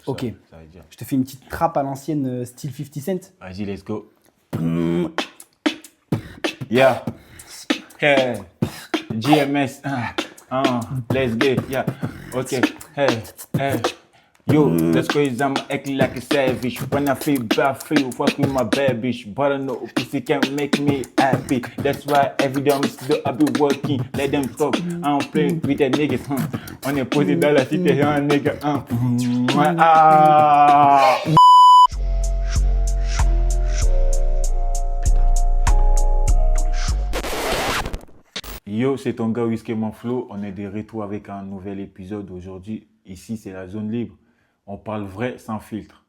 Ok. Ça veut dire. Je te fais une petite trappe à l'ancienne style 50 Cent. Vas-y, let's go. Yeah. Hey. GMS. Let's get. Yeah. Okay. Hey. Hey. Yo, let's go. I'm acting like a savage. When I feel bad, feel fuck with my bad bitch. But I know pussy can't make me happy. That's why every day I'm still I be working. Let them talk. I don't play with that niggas. On est posé dans la cité, un nigga. Ah. Yo, c'est ton gars Whisky Manflo. On est de retour avec un nouvel épisode aujourd'hui. Ici, c'est la zone libre. On parle vrai sans filtre.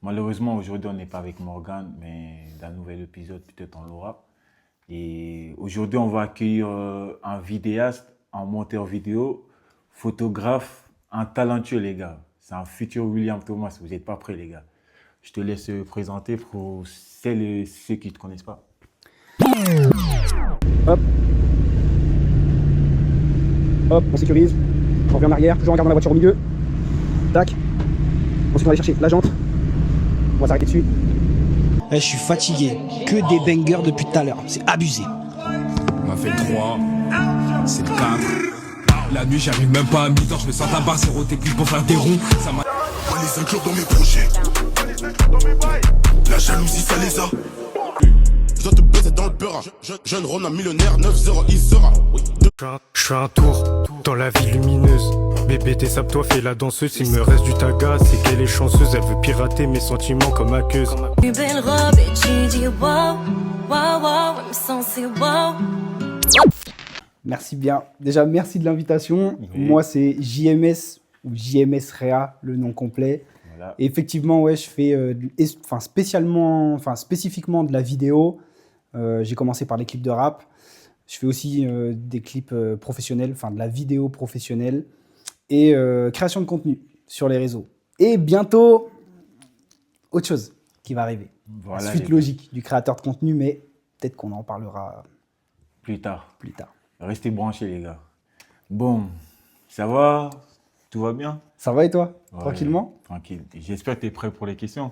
Malheureusement, aujourd'hui, on n'est pas avec Morgan, mais dans le nouvel épisode, peut-être on l'aura. Et aujourd'hui, on va accueillir un vidéaste, un monteur vidéo, photographe, un talentueux, les gars. C'est un futur William Thomas. Vous n'êtes pas prêts, les gars. Je te laisse présenter pour celles et ceux qui ne te connaissent pas. Hop. Hop, on sécurise. On revient en arrière, toujours en gardant la voiture au milieu. Tac. Ensuite, on va aller chercher la jante. On va s'arrêter dessus. Je suis fatigué. Que des bangers depuis tout à l'heure. C'est abusé. On a fait le 3, c'est le 4. La nuit, j'arrive même pas à mi-temps. Je me sens à barre, zéro technique pour faire des ronds. Ça m'a. On les inclure dans mes projets. La jalousie, ça les a. Je dois te baiser dans le beurre. Jeune Rona millionnaire, 9-0, il sera. Je fais un tour dans la vie lumineuse. Bébé, désappe-toi, fais la danseuse. Il me reste du taga, c'est qu'elle est chanceuse. Elle veut pirater mes sentiments comme aqueuse. Plus belle robe et tu dis wow, wow, wow, me sens c'est wow. Merci bien. Déjà, merci de l'invitation. Oui. Moi, c'est JMS ou JMS Réa, le nom complet. Voilà. Et effectivement, ouais, je fais spécifiquement de la vidéo. J'ai commencé par les clips de rap. Je fais aussi des clips professionnels, enfin de la vidéo professionnelle et création de contenu sur les réseaux. Et bientôt, autre chose qui va arriver. Voilà, La suite logique du créateur de contenu, mais peut-être qu'on en parlera Plus tard. plus tard. Restez branchés, les gars. Bon, ça va? Tout va bien? Ça va et toi? Ouais, Tranquillement? Tranquille. J'espère que tu es prêt pour les questions.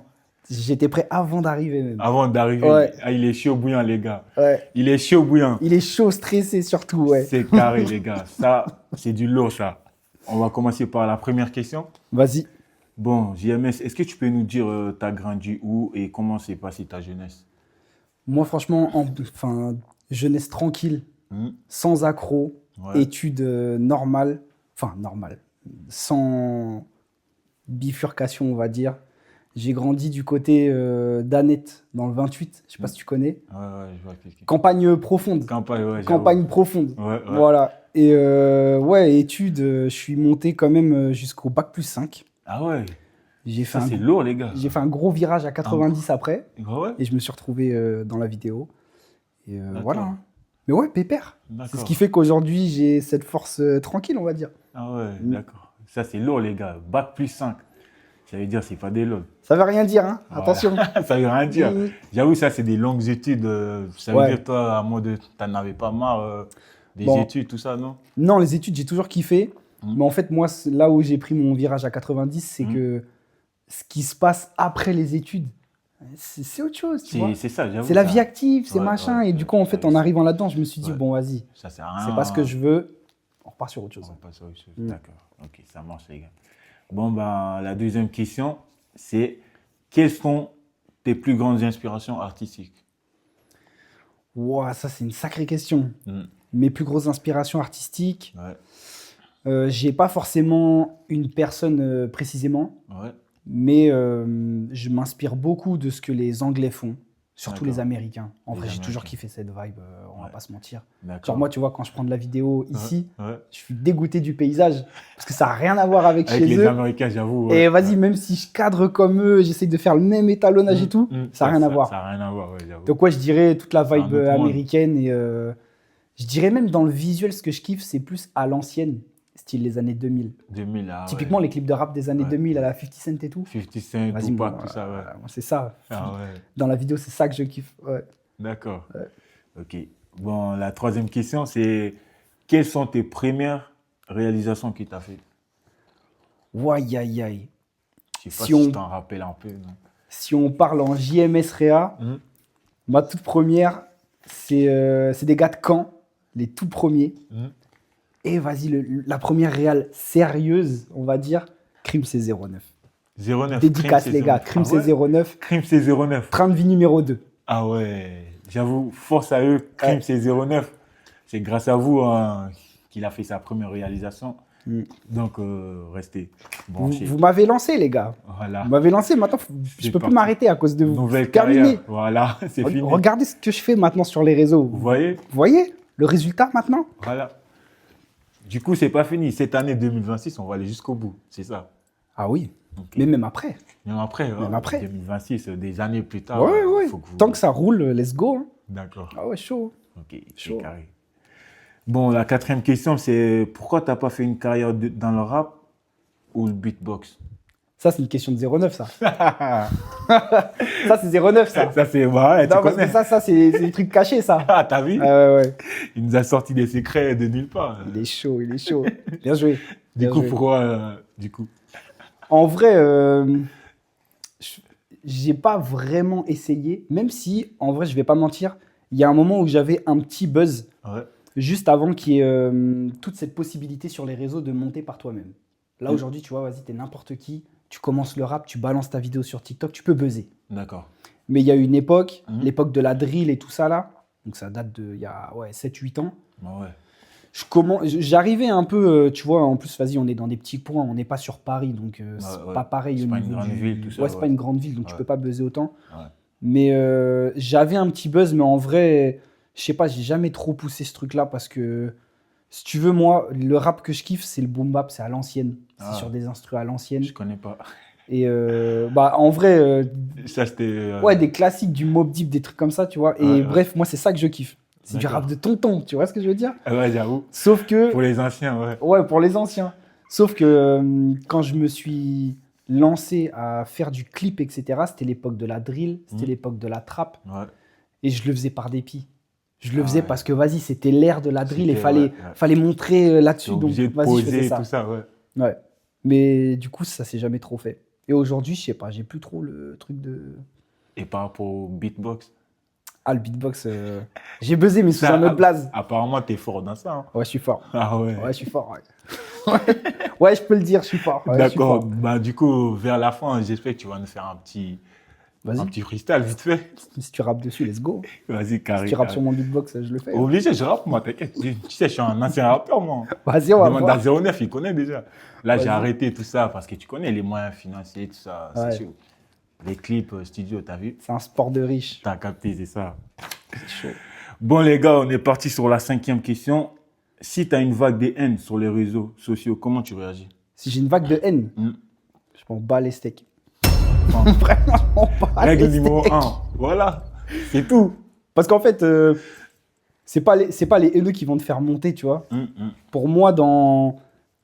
J'étais prêt avant d'arriver même. Avant d'arriver, Ouais. il est chaud bouillant, les gars. Ouais. Il est chaud bouillant. Il est chaud, stressé surtout, ouais. C'est carré, les gars. Ça, c'est du lourd, ça. On va commencer par la première question. Vas-y. Bon, JMS, est-ce que tu peux nous dire t'as grandi où et comment s'est passée ta jeunesse? Moi, franchement, jeunesse tranquille, sans accroc, Ouais. études normales, sans bifurcation, on va dire. J'ai grandi du côté d'Annette, dans le 28, je sais pas si tu connais. Ouais, je vois quelqu'un. Campagne profonde. Campagne, ouais, Campagne profonde. Ouais. Voilà. Et études, je suis monté quand même jusqu'au bac+5. Ah ouais, J'ai fait, ça c'est lourd, les gars. j'ai fait un gros virage à 90 après. Ouais. Et je me suis retrouvé dans la vidéo. Et D'accord. voilà. hein. Mais ouais, pépère. C'est D'accord. ce qui fait qu'aujourd'hui, j'ai cette force tranquille, on va dire. Ah ouais, d'accord. Ça c'est lourd, les gars. Bac+5. Ça veut dire c'est pas des lots. Ça veut rien dire, hein. Voilà. Attention. Ça veut rien dire. Mhm. J'avoue, ça c'est des longues études. Ça veut Ouais. dire toi, à moins de t'en avais pas marre des Bon. études, tout ça, non? Non, les études, j'ai toujours kiffé. Mais en fait, moi, là où j'ai pris mon virage à 90, c'est que ce qui se passe après les études, c'est autre chose, tu vois. C'est ça, j'avoue. C'est la ça. vie active, c'est Ouais, machin. ouais, et du coup, en fait, en arrivant là-dedans, je me suis dit, Ouais. bon, vas-y, Ça sert à rien. c'est pas ce que je veux. On repart sur autre chose. On passe à autre chose. D'accord. Ok, ça marche, les gars. Bon, ben, la deuxième question, c'est quelles sont tes plus grandes inspirations artistiques? Ouah, ça, c'est une sacrée question. Mm. Mes plus grosses inspirations artistiques, Ouais. j'ai pas forcément une personne précisément, Ouais. mais je m'inspire beaucoup de ce que les Anglais font, surtout D'accord. les Américains. En Les vrai, j'ai toujours Américains. kiffé cette vibe, on va Ouais. pas se mentir. D'accord. Genre moi, tu vois, quand je prends de la vidéo ici, Ouais. je suis dégoûté du paysage, parce que ça n'a rien à voir avec, Avec chez les eux. Américains, j'avoue. Et ouais. vas-y, même si je cadre comme eux, j'essaye de faire le même étalonnage et tout, ça n'a rien à voir. Ça n'a rien à voir, ouais, j'avoue. Donc ouais, je dirais toute la C'est un vibe autre monde. américaine et je dirais même dans le visuel, ce que je kiffe, c'est plus à l'ancienne, style les années 2000. 2000, ah, Typiquement ouais. les clips de rap des années Ouais. 2000 à la 50 Cent et tout. 50 Cent, Vas-y, Tupac, moi, tout ça, ouais. moi, c'est ça. Ah ouais, Dans la vidéo, c'est ça que je kiffe. Ouais. d'accord. Ok. Bon, la troisième question, c'est quelles sont tes premières réalisations que tu as faites? Ouaille, aïe, aïe. Je sais pas Si si on- je t'en rappelle un peu. Non. Si on parle en JMS Réa, ma toute première, c'est des gars de Caen, les tout premiers. Et vas-y, la première réale sérieuse, on va dire, Crime c'est 09. 09. Dédicace Crime, les gars, Ah Crime ouais c'est 09, Crime, c'est 09. train de vie numéro 2. Ah ouais, j'avoue, force à eux, Crime, Ouais. c'est 09. C'est grâce à vous hein, qu'il a fait sa première réalisation. Donc, restez Vous, branchés. vous m'avez lancé les gars. Voilà. Vous m'avez lancé, maintenant je peux parti. plus m'arrêter à cause de vous. Nouvelle C'est terminé. carrière. Voilà, c'est fini. Regardez ce que je fais maintenant sur les réseaux. Vous voyez? Vous voyez le résultat maintenant? Voilà. Du coup, c'est pas fini. Cette année 2026, on va aller jusqu'au bout. C'est ça. Ah oui, Ok. mais même après. Même après, Même après. 2026, des années plus tard. Ouais, ouais. faut que vous- Tant que ça roule, let's go. hein. D'accord. Ah ouais, chaud. Ok, Chaud. c'est carré. Bon, la quatrième question, c'est pourquoi tu n'as pas fait une carrière dans le rap ou le beatbox? Ça, c'est une question de 09, ça. Ça, c'est 09, ça. Ça, c'est... Ouais, tu Non, parce connais. que ça, c'est des trucs cachés, ça. Ah, t'as vu? Ah ouais, ouais. Il nous a sorti des secrets de nulle part. Il est chaud, il est chaud. Bien joué. Du Bien coup, joué. pourquoi du coup? En vrai, j'ai pas vraiment essayé, même si, en vrai, je vais pas mentir, il y a un moment où j'avais un petit buzz, Ouais. juste avant qu'il y ait toute cette possibilité sur les réseaux de monter par toi-même. Là, aujourd'hui, tu vois, vas-y, t'es n'importe qui, tu commences le rap, tu balances ta vidéo sur TikTok, tu peux buzzer. D'accord. Mais il y a une époque, Mhm. l'époque de la drill et tout ça, là, donc ça date d'il y a 7-8 ans, Bah ouais. j'arrivais un peu, tu vois, en plus, vas-y, on est dans des petits coins, on n'est pas sur Paris, donc c'est ouais. pas pareil C'est au pas une niveau grande du... ville, tout ça, Ouais, c'est ouais. pas une grande ville, donc tu Ouais. peux pas buzzer autant. Ouais. Mais j'avais un petit buzz, mais en vrai, je sais pas, j'ai jamais trop poussé ce truc-là parce que, si tu veux, moi, le rap que je kiffe, c'est le boom bap, c'est à l'ancienne. C'est Ah. sur des instrus à l'ancienne. Je connais pas. Et bah, en vrai, Ça, c'était... ouais, des classiques, du Mobb Deep, des trucs comme ça, tu vois. Et Ouais, bref, moi, c'est ça que je kiffe. C'est du D'accord. rap de tonton, tu vois ce que je veux dire? Ah ouais, j'avoue. Sauf que... Pour les anciens, ouais. Ouais, pour les anciens. Sauf que quand je me suis lancé à faire du clip, etc., c'était l'époque de la drill, c'était l'époque de la trap, Ouais. et je le faisais par dépit. Je le Ah faisais ouais. parce que, vas-y, c'était l'ère de la drill et C'était- fallait, ouais, ouais. fallait montrer T'es là-dessus. Donc, obligé de vas-y, je faisais poser, ça. tout ça, ouais. Ouais. Mais du coup, ça s'est jamais trop fait. Et aujourd'hui, je sais pas, j'ai plus trop le truc de... Et par rapport au beatbox? Ah, le beatbox, j'ai buzzé, mais sous Ça, un autre blaze. Apparemment, t'es fort dans ça. Hein. Ouais, je suis fort. Ah ouais. Ouais, je suis fort, ouais. Ouais, je peux le dire, je suis fort. Ouais, je suis D'accord. fort. Bah, du coup, vers la fin, j'espère que tu vas nous faire un petit freestyle vite fait. Si tu rappes dessus, let's go. Vas-y, carré. Si tu rappes carré. sur mon beatbox, je le fais. Obligé, je rappe, moi, t'inquiète. Tu sais, je suis un ancien rappeur, moi. Vas-y, on va Demande voir. à 09, il connaît déjà. Là, j'ai Vas-y. arrêté tout ça parce que tu connais les moyens financiers, tout ça. Ouais. C'est chaud. Les clips studio, t'as vu? C'est un sport de riche. T'as capté, c'est ça. C'est chaud. Bon, les gars, on est parti sur la 5e question. Si tu as une vague de haine sur les réseaux sociaux, comment tu réagis? Si j'ai une vague de haine, Mm. je m'en bats les steaks. Enfin, Vraiment, je m'en bats Règle les numéro steaks. 1. Voilà. C'est tout. Parce qu'en fait, c'est pas les haineux qui vont te faire monter, tu vois. Pour moi,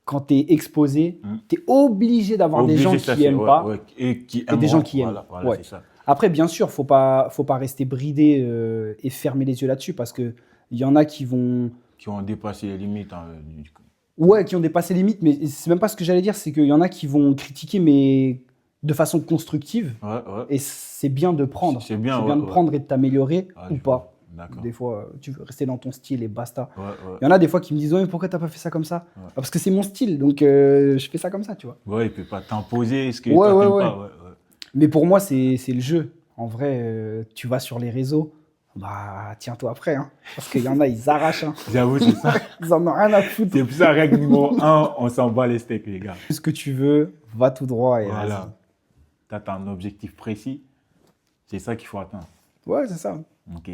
quand t'es exposé, t'es obligé d'avoir des gens ça, qui c'est- aiment ouais, pas. ouais. Et qui Et des gens qui aiment. Voilà, Ouais. c'est ça. Après, bien sûr, faut pas rester bridé et fermer les yeux là-dessus parce que il y en a qui vont, Qui ont dépassé les limites. Hein, du coup. ouais, qui ont dépassé les limites, mais c'est même pas ce que j'allais dire, c'est qu'il y en a qui vont critiquer, mais de façon constructive. Ouais, ouais. Et c'est bien de prendre. C'est bien, de ouais. prendre et de t'améliorer Ah, ou je pas. vois. D'accord. Des fois, tu veux rester dans ton style et basta. Ouais, ouais. Il y en a des fois qui me disent, ouais, mais pourquoi t'as pas fait ça comme ça? Ouais. Ah, parce que c'est mon style, donc je fais ça comme ça, tu vois. Ouais, il peut pas t'imposer ce que Ouais, toi, ouais, t'aimes ouais. pas. Ouais, ouais. Mais pour moi, c'est le jeu. En vrai, tu vas sur les réseaux, bah tiens-toi après, hein. Parce qu'il y en a, ils arrachent, hein. J'avoue, c'est ça. Ils en ont rien à foutre. C'est pour ça, règle numéro 1, on s'en bat les steaks, les gars. Fais ce que tu veux, va tout droit et Voilà. T'as un objectif précis. C'est ça qu'il faut atteindre. vas-y. Ouais, c'est ça. Ok.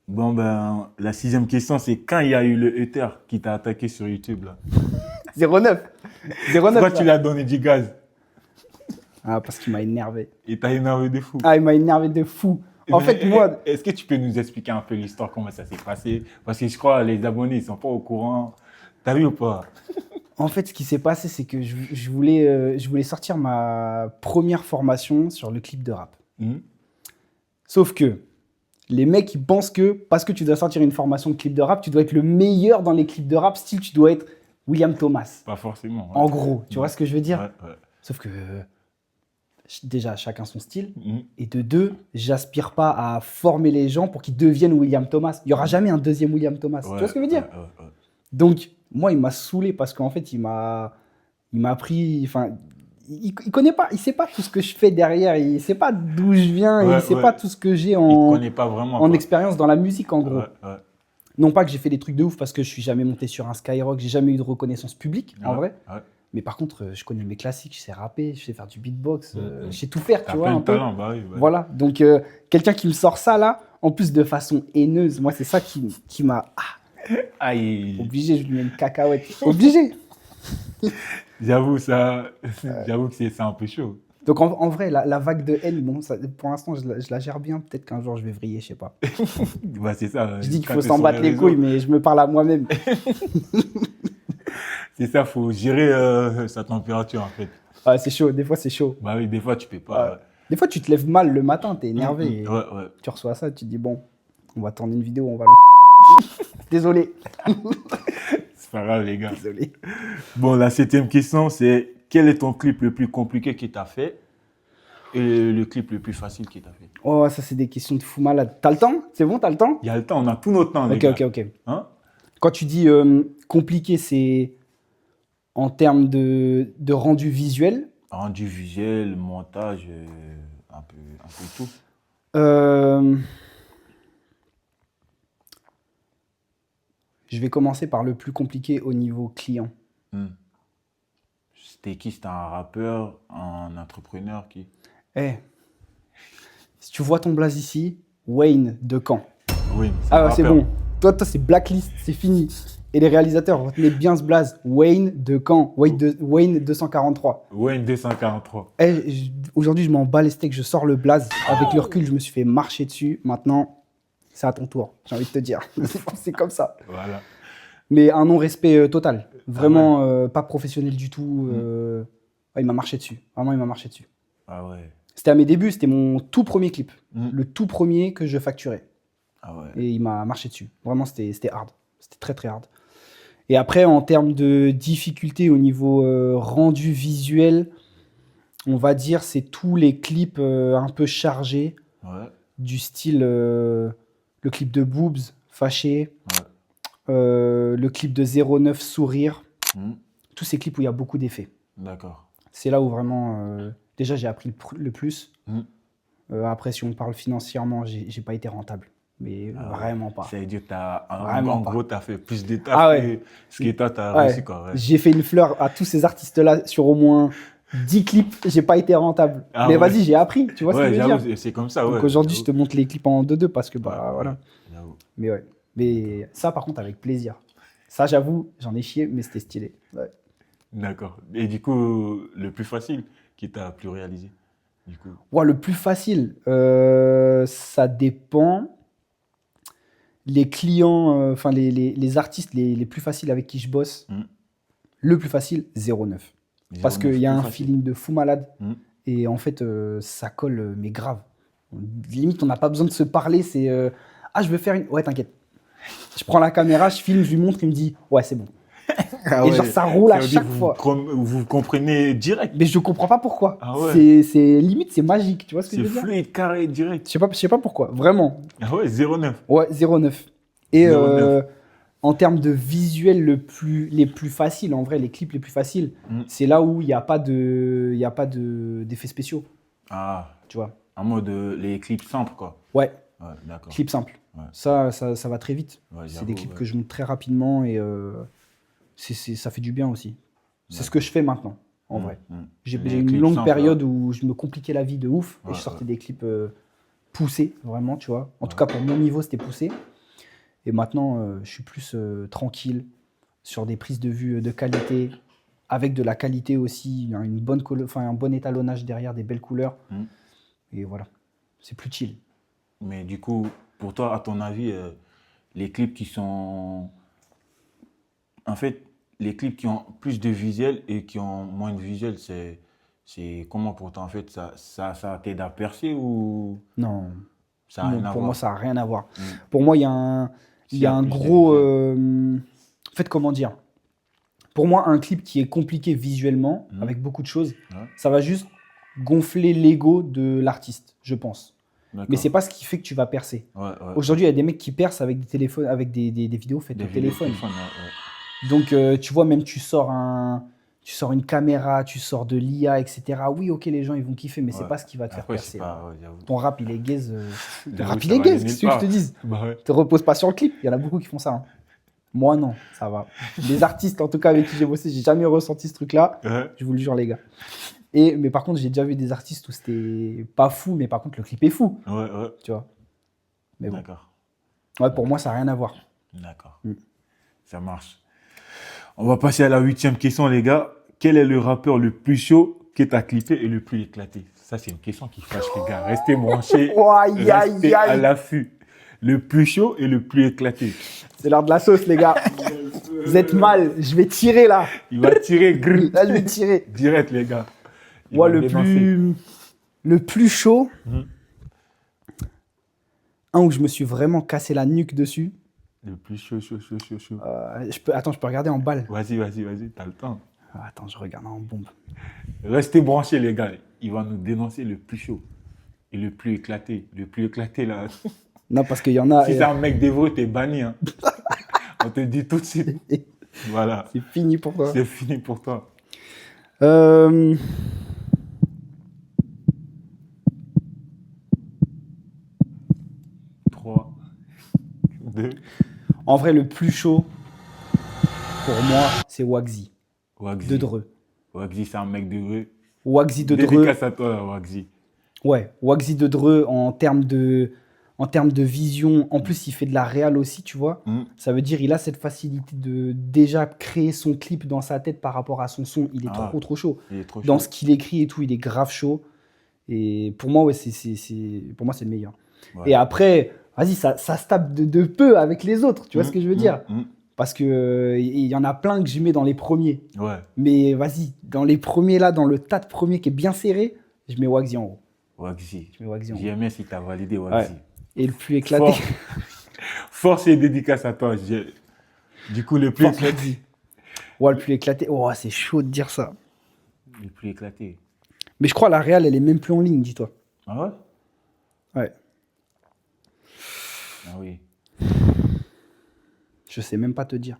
Bon, ben, la 6e question, c'est quand il y a eu le hater qui t'a attaqué sur YouTube, là? 09. 09. Pourquoi là. tu lui as donné du gaz? Ah, parce qu'il m'a énervé. Il t'a énervé de fou. Ah, il m'a énervé de fou. En fait, moi, Est-ce que tu peux nous expliquer un peu l'histoire, comment ça s'est passé? Parce que je crois que les abonnés, ils sont pas au courant. T'as vu ou pas? En fait, ce qui s'est passé, c'est que je voulais sortir ma première formation sur le clip de rap. Hmm. Sauf que les mecs, ils pensent que parce que tu dois sortir une formation de clip de rap, tu dois être le meilleur dans les clips de rap, style tu dois être William Thomas. Pas forcément. Ouais. En gros, tu vois ce que je veux dire? Ouais, ouais. Sauf que déjà, chacun son style. Mhm. Et de deux, j'aspire pas à former les gens pour qu'ils deviennent William Thomas. Il y aura jamais un deuxième William Thomas. Tu vois ce que je veux dire? Ouais. Donc, moi, il m'a saoulé parce qu'en fait, il m'a appris. Enfin, il connaît pas, il sait pas tout ce que je fais derrière. Il sait pas d'où je viens. Ouais, il sait ouais. pas tout ce que j'ai Il en, connaît pas vraiment. en quoi. expérience dans la musique, en gros. Ouais. Non pas que j'ai fait des trucs de ouf parce que je suis jamais monté sur un Skyrock, j'ai jamais eu de reconnaissance publique, en vrai. Ouais. Mais par contre, je connais mes classiques, je sais rapper, je sais faire du beatbox, je sais tout faire, T'as tu vois, plein un de peu. talent, bah oui. Voilà, donc quelqu'un qui me sort ça là, en plus de façon haineuse, moi c'est ça qui m'a Aïe. obligé, je lui mets une cacahuète, obligé. J'avoue, j'avoue que c'est un peu chaud. Donc en vrai, la vague de haine, bon, ça, pour l'instant je la gère bien, peut-être qu'un jour je vais vriller, je sais pas. Bah, c'est ça. Je dis qu'il quand faut t'es s'en sur battre les réseaux, couilles, mais je me parle à moi-même. C'est ça, faut gérer sa température en fait. Ouais, c'est chaud, des fois c'est chaud. Bah oui, des fois tu peux pas. Ouais. Des fois tu te lèves mal le matin, t'es énervé. et Ouais. Tu reçois ça, tu te dis bon, on va tourner une vidéo, on va Désolé. C'est pas grave, les gars. Désolé. Bon, la 7e question, c'est quel est ton clip le plus compliqué que tu as fait et le clip le plus facile que tu as fait? Oh, ça c'est des questions de fou malade. T'as le temps? C'est bon, t'as le temps? Il y a le temps, on a tout notre temps, les gars. Ok. Hein? Quand tu dis compliqué, c'est en termes de rendu visuel. Rendu visuel, montage, un peu tout. Je vais commencer par le plus compliqué au niveau client. C'était qui? C'était un rappeur, un entrepreneur qui? Si tu vois ton blaze ici, Wayne de Caen. Oui, Ah ouais, c'est bon. Toi, c'est blacklist, c'est fini. Et les réalisateurs, retenez bien ce blaze. Wayne de Caen. Wayne 243. Wayne 243. Aujourd'hui, je m'en bats les steaks, je sors le blaze. Avec le recul, je me suis fait marcher dessus. Maintenant, c'est à ton tour, j'ai envie de te dire. C'est comme ça. Voilà. Mais un non-respect total. Vraiment pas professionnel du tout. Il m'a marché dessus. Vraiment, il m'a marché dessus. Ah ouais. C'était à mes débuts, c'était mon tout premier clip. Mm. Le tout premier que je facturais. Ah ouais. Et il m'a marché dessus. Vraiment, c'était hard. C'était très, très hard. Et après, en termes de difficulté au niveau rendu visuel, on va dire c'est tous les clips un peu chargés, du style le clip de Boobs, Fâché, le clip de 09, Sourire, tous ces clips où il y a beaucoup d'effets. D'accord. C'est là où vraiment, déjà j'ai appris le plus. Après, si on parle financièrement, j'ai pas été rentable. Mais vraiment pas. Ça veut dire que Vraiment en pas. gros, tu as fait plus d'étapes que ce que toi, tu as réussi. Quoi, ouais. J'ai fait une fleur à tous ces artistes-là sur au moins 10 clips. J'ai pas été rentable. Mais vas-y, j'ai appris. Tu vois ce que je veux dire? C'est comme ça. Donc aujourd'hui, je te montre les clips en 2-2 parce que voilà. J'avoue. Mais ouais. Mais ça, par contre, avec plaisir. Ça, j'avoue, j'en ai chié, mais c'était stylé. Ouais. D'accord. Et du coup, le plus facile qui t'a plus réalisé du coup. Ouais, le plus facile, ça dépend. Les clients, enfin les artistes les plus faciles avec qui je bosse, le plus facile, 09. Parce qu'il y a un feeling de fou malade. Et en fait, ça colle, mais grave. Limite, on n'a pas besoin de se parler. C'est je veux faire une. Ouais, t'inquiète. Je prends la caméra, je filme, je lui montre, il me dit ouais, c'est bon. Et genre, ça roule à chaque fois. Vous comprenez direct. Mais je comprends pas pourquoi. Ah ouais. C'est limite, c'est magique. Tu vois ce que je veux dire? C'est fluide, carré, direct. Je sais pas pourquoi, vraiment. Ah ouais, 09. Ouais, 09. Et 09. en termes de visuel les plus faciles, en vrai, les clips les plus faciles, c'est là où il n'y a pas d'effets spéciaux. Ah, tu vois. En mode les clips simples, quoi. Ouais. D'accord. Clips simples. Ouais. Ça va très vite. Ouais, c'est des clips que je monte très rapidement et ça fait du bien aussi. C'est ce que je fais maintenant, en vrai. J'ai une longue période où je me compliquais la vie de ouf et je sortais des clips poussés, vraiment, tu vois. En tout cas, pour mon niveau, c'était poussé. Et maintenant, je suis plus tranquille sur des prises de vue de qualité, avec de la qualité aussi, un bon étalonnage derrière, des belles couleurs. Et voilà, c'est plus chill. Mais du coup, pour toi, à ton avis, les clips qui sont... En fait, les clips qui ont plus de visuel et qui ont moins de visuel, c'est comment pour toi? En fait, ça t'aide à percer ou... Non. Ça a rien à voir. Pour moi, ça n'a rien à voir. Pour moi, il y a un gros... En fait, comment dire? Pour moi, un clip qui est compliqué visuellement, avec beaucoup de choses, ça va juste gonfler l'ego de l'artiste, je pense. D'accord. Mais c'est pas ce qui fait que tu vas percer. Ouais. Aujourd'hui, il y a des mecs qui percent avec des téléphones, avec des vidéos faites Des au vidéos téléphone. ouais. Donc, tu vois, même tu sors une caméra, tu sors de l'IA, etc. Oui, ok, les gens, ils vont kiffer, mais c'est Ouais. pas ce qui va te faire Après, percer. c'est pas... ouais, j'avoue. Ton rap, il est gaze. Ton J'avoue, rap, ça il est va gaze, aller qu'est-ce que nulle je te part. dise? Bah ouais. Te repose pas sur le clip. Il y en a beaucoup qui font ça. Hein. Moi, non, ça va. Les artistes, en tout cas, avec qui j'ai bossé, j'ai jamais ressenti ce truc-là. Ouais. Je vous le jure, les gars. Mais par contre, j'ai déjà vu des artistes où c'était pas fou, mais par contre, le clip est fou. Ouais. Tu vois. Mais bon. D'accord. Ouais, pour moi, ça n'a rien à voir. D'accord. Mm. Ça marche. On va passer à la 8e question, les gars. Quel est le rappeur le plus chaud que tu as clippé et le plus éclaté? Ça, c'est une question qui fâche, les gars. Restez branchés. Oh, aïe, aïe, Restez à aïe. l'affût. Le plus chaud et le plus éclaté. C'est l'heure de la sauce, les gars. Vous êtes mal. Je vais tirer là. Il va tirer grrr, Là, je vais tirer. direct, les gars. Il Moi, va dénoncer. le plus chaud, Mhm. un où je me suis vraiment cassé la nuque dessus. Le plus chaud. Attends, je peux regarder en balle. Vas-y, t'as le temps. Attends, je regarde en bombe. Restez branchés, les gars. Il va nous dénoncer le plus chaud et le plus éclaté. Le plus éclaté, là. Non, parce qu'il y en a. Si c'est un mec d'Evreux, t'es banni. Hein. On te dit tout de suite. Voilà. C'est fini pour toi. C'est fini pour toi. Euh, Trois, deux. En vrai, le plus chaud, pour moi, c'est Wagsy. Wagsy. De Dreux. Wagsy, c'est un mec d'Evreux. Wagsy de Dreux. Dédicace à toi, Wagsy. Ouais, Wagsy de Dreux en termes de vision. En plus, il fait de la réal aussi, tu vois. Mm. Ça veut dire il a cette facilité de déjà créer son clip dans sa tête par rapport à son son. Il est Ah. trop chaud. Il est trop chaud. Dans ce qu'il écrit et tout, il est grave chaud. Et pour moi, ouais, pour moi, c'est le meilleur. Ouais. Et après, vas-y, ça se tape de peu avec les autres. Tu vois ce que je veux dire? Parce que il y en a plein que je mets dans les premiers. Ouais. Mais vas-y, dans les premiers là, dans le tas de premiers qui est bien serré, je mets Wagsy en haut. Wagsy. Je mets Wagsy en haut. JMS, il t'a validé, Wagsy. Ouais. Et le plus éclaté. Fort. Force et dédicace à toi. Du coup, le plus Force éclaté. Wagsy. Ouais, le plus éclaté. Oh, c'est chaud de dire ça. Le plus éclaté. Mais je crois la Real, elle est même plus en ligne, dis-toi. Ah ouais? Ouais. Ah oui. Je sais même pas te dire.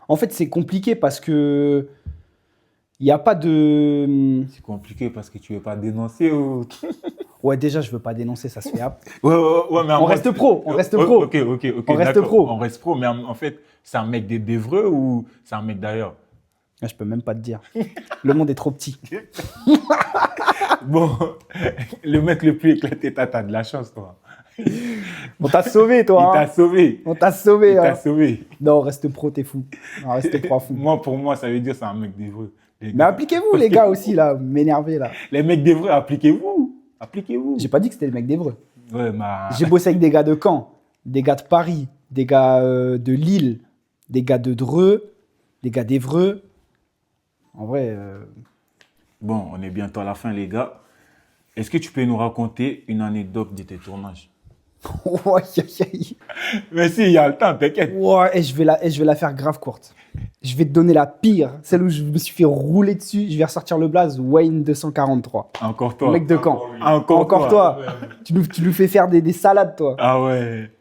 En fait, c'est compliqué parce que il n'y a pas de. C'est compliqué parce que tu veux pas dénoncer ou... Ouais, déjà, je veux pas dénoncer, ça se fait. Ouais, mais On reste pro, on reste pro. Ok. On reste d'accord, pro. On reste pro, mais en fait, c'est un mec d'Evreux ou c'est un mec d'ailleurs? Ah, je peux même pas te dire. Le monde est trop petit. Bon, le mec le plus éclaté, t'as de la chance, toi. On t'a sauvé, Il toi. t'a Hein. sauvé. On t'a sauvé. Il t'a Hein. sauvé. Non, reste pro, t'es fou. Non, reste pro à fond. Moi, pour moi, ça veut dire que c'est un mec d'Evreux. Les Mais gars. appliquez-vous, les gars, aussi, là. M'énervez, là. Les mecs d'Evreux, appliquez-vous. Appliquez-vous. J'ai pas dit que c'était les mecs d'Evreux. Ouais, ma... J'ai bossé avec des gars de Caen, des gars de Paris, des gars de Lille, des gars de Dreux, des gars d'Evreux. En vrai, Bon, on est bientôt à la fin, les gars. Est-ce que tu peux nous raconter une anecdote de tes tournages? ouais, aïe, aïe. Mais si, il y a le temps, t'inquiète. Ouais, et je vais la faire grave courte. Je vais te donner la pire, celle où je me suis fait rouler dessus. Je vais ressortir le blaze, Wayne 243. Encore Le toi. mec de Caen. Encore toi. Tu nous fais faire des salades, toi. Ah ouais.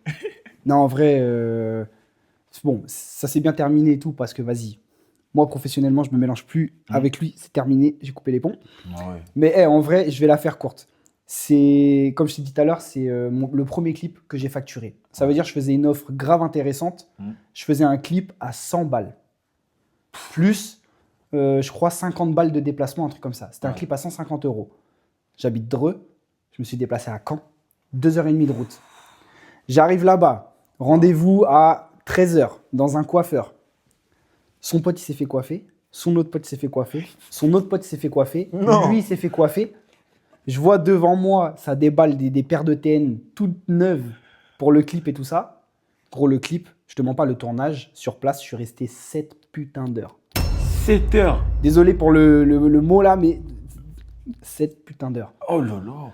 Non, en vrai, bon, ça s'est bien terminé et tout, parce que vas-y. Moi, professionnellement, je me mélange plus avec lui. C'est terminé, j'ai coupé les ponts. Ah ouais. Mais en vrai, je vais la faire courte. C'est, comme je t'ai dit tout à l'heure, c'est le premier clip que j'ai facturé. Ça veut dire que je faisais une offre grave intéressante. Je faisais un clip à 100 balles. Plus, je crois, 50 balles de déplacement, un truc comme ça. C'était un clip à 150 €. J'habite Dreux. Je me suis déplacé à Caen. 2h30 de route. J'arrive là-bas. Rendez-vous à 13h dans un coiffeur. Son pote, il s'est fait coiffer. Son autre pote s'est fait coiffer. Son autre pote s'est fait coiffer. Non. Lui, il s'est fait coiffer. Je vois devant moi, ça déballe des paires de TN toutes neuves pour le clip et tout ça. Gros, le clip, je te mens pas, le tournage, sur place, je suis resté 7 putains d'heures. 7 heures. Désolé pour le mot là, mais 7 putains d'heures. Oh là là.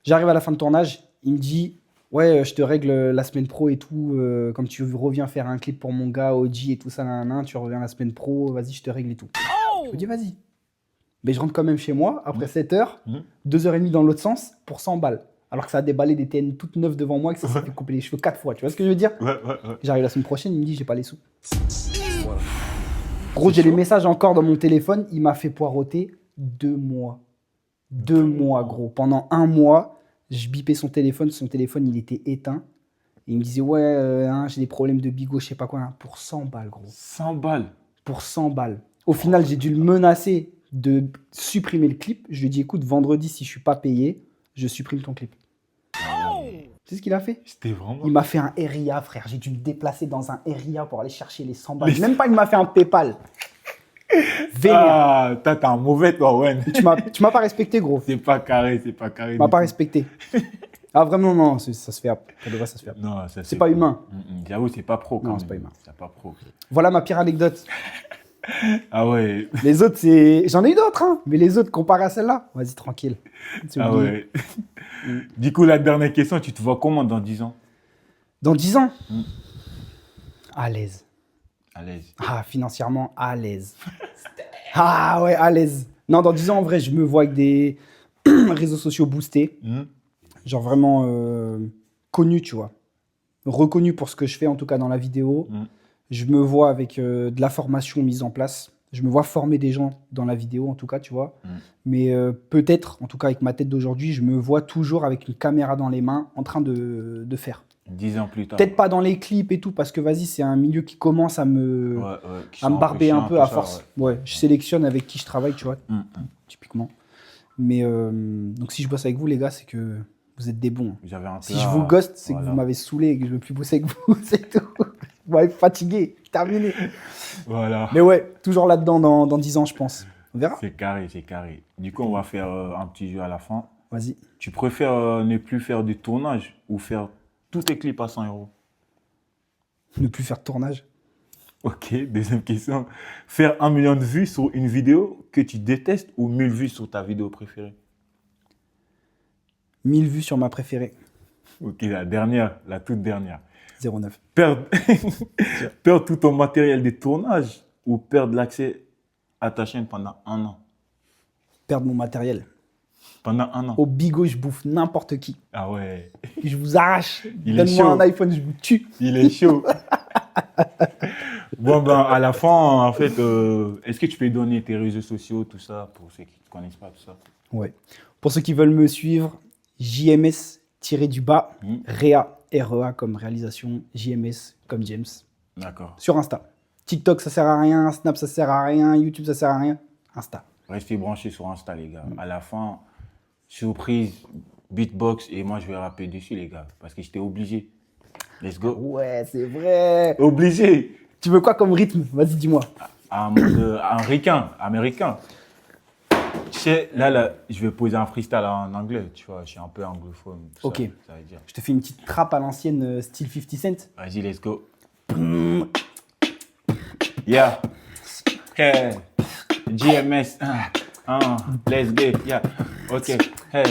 J'arrive à la fin de tournage, il me dit « Ouais, je te règle la semaine pro et tout, comme tu reviens faire un clip pour mon gars, OG et tout ça, tu reviens la semaine pro, vas-y, je te règle et tout. » Je me dis « Vas-y. » Mais je rentre quand même chez moi, après 7 heures, Mhm. 2h30 dans l'autre sens, pour 100 balles. Alors que ça a déballé des TN toutes neuves devant moi et que ça s'est fait couper les cheveux 4 fois. Tu vois ce que je veux dire? Ouais. J'arrive la semaine prochaine, il me dit, j'ai pas les sous. Gros, j'ai les messages encore dans mon téléphone. Il m'a fait poireauter 2 mois. 2 mois, gros. Pendant 1 mois, je bipais son téléphone. Son téléphone, il était éteint. Et il me disait, ouais, j'ai des problèmes de bigot, je sais pas quoi. Hein, pour 100 balles, gros. 100 balles. Pour 100 balles. Au final, j'ai dû le menacer de supprimer le clip. Je lui ai dit, écoute, vendredi, si je suis pas payé, je supprime ton clip. Tu sais ce qu'il a fait? C'était vraiment... Il m'a fait un RIA, frère. J'ai dû me déplacer dans un RIA pour aller chercher les 100 balles. Même pas, il m'a fait un PayPal. Vénère. Ah, t'as un mauvais toi, ouais. Tu m'as pas respecté, gros. C'est pas carré. Tu m'as pas respecté. Ah, vraiment, non, ça se fait. Pour de vrai, ça se fait. Non, ça, C'est pas humain. J'avoue, c'est pas pro quand Non, même. c'est pas humain. C'est pas pro. Voilà ma pire anecdote. Ah ouais. Les autres, c'est. J'en ai eu d'autres, hein. Mais les autres, comparé à celle-là, vas-y, tranquille. C'est Ah oublié. ouais. Du coup, la dernière question, tu te vois comment dans 10 ans? Dans 10 ans, à l'aise. À l'aise. Ah, financièrement, à l'aise. Ah ouais, à l'aise. Non, dans 10 ans, en vrai, je me vois avec des réseaux sociaux boostés. Genre vraiment connu, tu vois. Reconnu pour ce que je fais, en tout cas dans la vidéo. Je me vois avec de la formation mise en place. Je me vois former des gens dans la vidéo, en tout cas, tu vois. Mais peut-être, en tout cas avec ma tête d'aujourd'hui, je me vois toujours avec une caméra dans les mains en train de faire. 10 ans plus tard. Peut-être pas dans les clips et tout, parce que vas-y, c'est un milieu qui commence à me, à me barber un peu à force. Ouais, je sélectionne avec qui je travaille, tu vois, typiquement. Mais donc si je bosse avec vous, les gars, c'est que vous êtes des bons. J'avais un Si je vous ghost, c'est que vous m'avez saoulé et que je ne veux plus bosser avec vous, c'est tout. Vous m'avez fatigué, terminé. Voilà. Mais ouais, toujours là-dedans dans 10 ans, je pense. On verra. C'est carré. Du coup, on va faire un petit jeu à la fin. Vas-y. Tu préfères ne plus faire de tournage ou faire tous tes clips à 100 €? Ne plus faire de tournage. Ok, deuxième question. Faire 1 million de vues sur une vidéo que tu détestes ou 1000 vues sur ta vidéo préférée? 1000 vues sur ma préférée. Ok, la toute dernière. 09. Perdre tout ton matériel de tournage ou perdre l'accès à ta chaîne pendant 1 an? Perdre mon matériel. Pendant 1 an? Au bigot, je bouffe n'importe qui. Ah ouais. Je vous arrache. Il est Donne-moi chaud. un iPhone, je vous tue. Il est chaud. Bon, ben, à la fin, en fait, est-ce que tu peux donner tes réseaux sociaux, tout ça, pour ceux qui ne te connaissent pas, tout ça? Ouais. Pour ceux qui veulent me suivre, JMS-du-bas, Réa, REA comme réalisation, JMS comme James. D'accord. Sur Insta. TikTok, ça sert à rien. Snap, ça sert à rien. YouTube, ça sert à rien. Insta. Restez branchés sur Insta, les gars. À la fin, surprise, beatbox, et moi, je vais rapper dessus, les gars, parce que j'étais obligé. Let's go. Ouais, c'est vrai. Obligé. Tu veux quoi comme rythme? Vas-y, dis-moi. Américain. Tu sais, là, je vais poser un freestyle en anglais, tu vois, je suis un peu anglophone. Ok. Ça veut dire. Je te fais une petite trappe à l'ancienne, style 50 Cent. Vas-y, let's go. Yeah. Hey. GMS. Let's go. Yeah. Okay. Hey.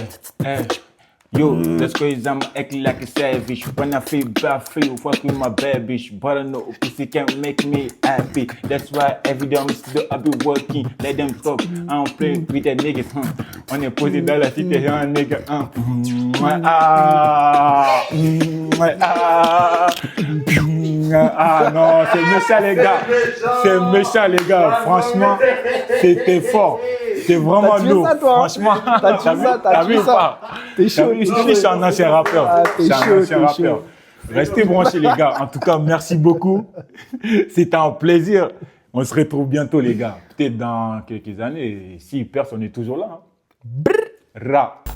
Yo, that's cause I'm acting like a savage. When I feel bad, I feel fuck with my bad bitch. But I know pussy can't make me happy. That's why every day I'm still I be working. Let them talk. I don't play with that niggas. On est posé dans la cité, y'a un nigga. Non, c'est méchant, les gars. C'est méchant, les gars. Franchement, c'était fort. C'est vraiment lourd. Ça, toi, franchement, t'as vu ça. T'es chaud. Je suis un ancien rappeur. Ah, t'es chaud. Restez branchés, les gars. En tout cas, merci beaucoup. C'était un plaisir. On se retrouve bientôt, les gars. Peut-être dans quelques années. Si personne n'est toujours là. Rap.